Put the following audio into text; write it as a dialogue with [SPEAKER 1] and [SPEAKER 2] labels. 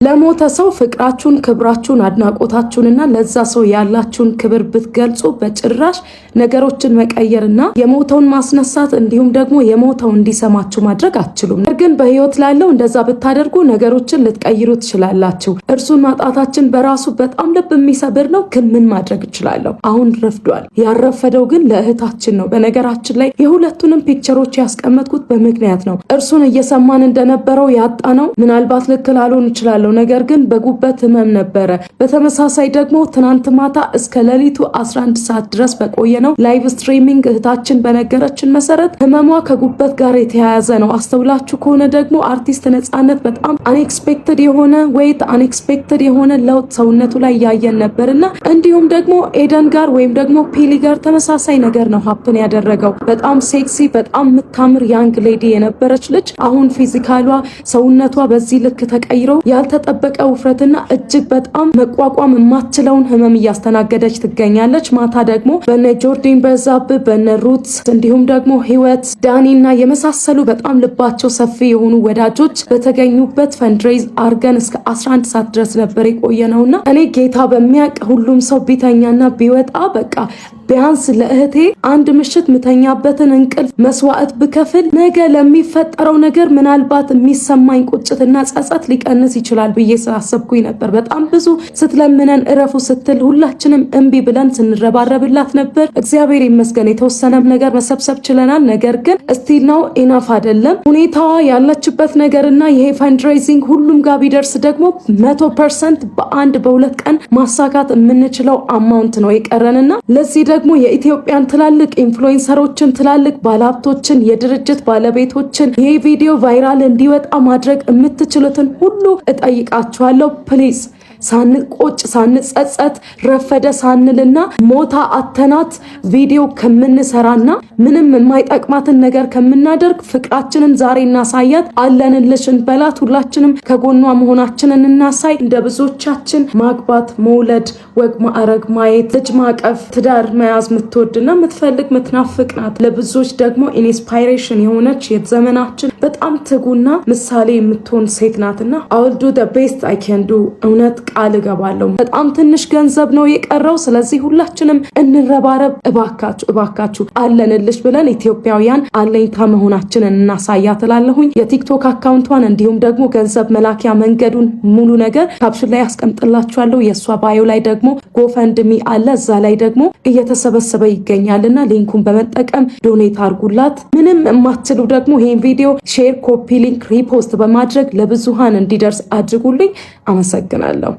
[SPEAKER 1] ለሞተ ሰው ፍቅራችሁን ክብራችሁን አድናቆታችሁንና ለዛ ሰው ያላችሁን ክብር ብትገልጹ በጭራሽ ነገሮችን መቀየርና የሞተውን ማስነሳት እንዲሁም ደግሞ የሞተው እንዲሰማችሁ ማድረግ አትችሉም። ግን በህይወት ላለው እንደዛ ብታደርጉ ነገሮችን ልትቀይሩ ትችላላችሁ። እርሱን ማጣታችን በራሱ በጣም ልብ የሚሰብር ነው። ግን ምን ማድረግ እችላለሁ? አሁን ረፍዷል። ያረፈደው ግን ለእህታችን ነው። በነገራችን ላይ የሁለቱንም ፒክቸሮች ያስቀመጥኩት በምክንያት ነው። እርሱን እየሰማን እንደነበረው ያጣ ነው። ምናልባት ልክ ላልሆን እችላለሁ፣ ነገር ግን በጉበት ህመም ነበረ። በተመሳሳይ ደግሞ ትናንት ማታ እስከ ሌሊቱ 11 ሰዓት ድረስ በቆየ ነው ላይቭ ስትሪሚንግ እህታችን በነገረችን መሰረት ህመሟ ከጉበት ጋር የተያያዘ ነው። አስተውላችሁ ከሆነ ደግሞ አርቲስት ነፃነት በጣም አንኤክስፔክትድ የሆነ ዌይት አንኤክስፔክትድ የሆነ ለውጥ ሰውነቱ ላይ ያየን ነበርና እንዲሁም ደግሞ ኤደን ጋር ወይም ደግሞ ፒሊ ጋር ተመሳሳይ ነገር ነው ሀፕን ያደረገው። በጣም ሴክሲ በጣም የምታምር ያንግ ሌዲ የነበረች ልጅ አሁን ፊዚካሏ ሰውነቷ በዚህ ልክ ተቀይሮ ያልተጠበቀ ውፍረትና እጅግ በጣም መቋቋም የማትችለውን ህመም እያስተናገደች ትገኛለች። ማታ ደግሞ በነ ጆርዲን በዛብህ በነ ሩት እንዲሁም ደግሞ ህይወት ዳኒና የመሳሰሉ በጣም ልባቸው ሰፊ የሆኑ ወዳጆች በተገኙበት ፈንድሬዝ አርገን እስከ 11 ሰዓት ድረስ ነበር የቆየነውና እኔ ጌታ በሚያውቅ ሁሉም ሰው ቢተኛና ቢወጣ በቃ ቢያንስ ለእህቴ አንድ ምሽት ምተኛበትን እንቅልፍ መስዋዕት ብከፍል ነገ ለሚፈጠረው ነገር ምናልባት የሚሰማኝ ቁጭትና ጸጸት ሊቀንስ ይችላል ብዬ ስላሰብኩኝ ነበር። በጣም ብዙ ስትለምነን እረፉ ስትል ሁላችንም እምቢ ብለን ስንረባረብላት ነበር። እግዚአብሔር ይመስገን የተወሰነም ነገር መሰብሰብ ችለናል። ነገር ግን ስቲል ነው ኢናፍ አይደለም ሁኔታዋ ያለችበት ነገርና ይሄ ፈንድሬዚንግ ሁሉም ጋር ቢደርስ ደግሞ 100% በአንድ በሁለት ቀን ማሳካት የምንችለው አማውንት ነው የቀረንና ለዚህ ደግሞ የኢትዮጵያን ትላልቅ ኢንፍሉዌንሰሮችን ትላልቅ ባለሀብቶችን የድርጅት ባለቤቶችን ይሄ ቪዲዮ ቫይራል እንዲወጣ ማድረግ የምትችሉትን ሁሉ እጠይቃችኋለሁ። ፕሊዝ ሳንቆጭ ሳንጸጸት ረፈደ ሳንልና ሞታ አተናት ቪዲዮ ከምንሰራና ምንም የማይጠቅማትን ነገር ከምናደርግ ፍቅራችንን ዛሬ እናሳያት፣ አለንልሽ እንበላት፣ ሁላችንም ከጎኗ መሆናችንን እናሳይ። እንደ ብዙዎቻችን ማግባት መውለድ ወግ ማዕረግ ማየት ልጅ ማቀፍ ትዳር መያዝ የምትወድና የምትፈልግ የምትናፍቅ ናት። ለብዙዎች ደግሞ ኢንስፓይሬሽን የሆነች የዘመናችን በጣም ትጉና ምሳሌ የምትሆን ሴት ናትና I'll do the best I can do። እውነት ቃል እገባለሁ። በጣም ትንሽ ገንዘብ ነው የቀረው። ስለዚህ ሁላችንም እንረባረብ። እባካችሁ አለንልሽ ብለን ኢትዮጵያውያን አለኝታ መሆናችንን እናሳያት እላለሁኝ። የቲክቶክ አካውንቷን እንዲሁም ደግሞ ገንዘብ መላኪያ መንገዱን ሙሉ ነገር ካፕሽን ላይ አስቀምጥላችኋለሁ። የሷ ባዮ ላይ ደግሞ ጎፈንድሚ አለ። እዛ ላይ ደግሞ እየተሰበሰበ ይገኛልና ሊንኩን በመጠቀም ዶኔት አድርጉላት። ምንም የማትችሉ ደግሞ ይሄን ቪዲዮ ሼር፣ ኮፒ ሊንክ፣ ሪፖስት በማድረግ ለብዙሃን እንዲደርስ አድርጉልኝ። አመሰግናለሁ።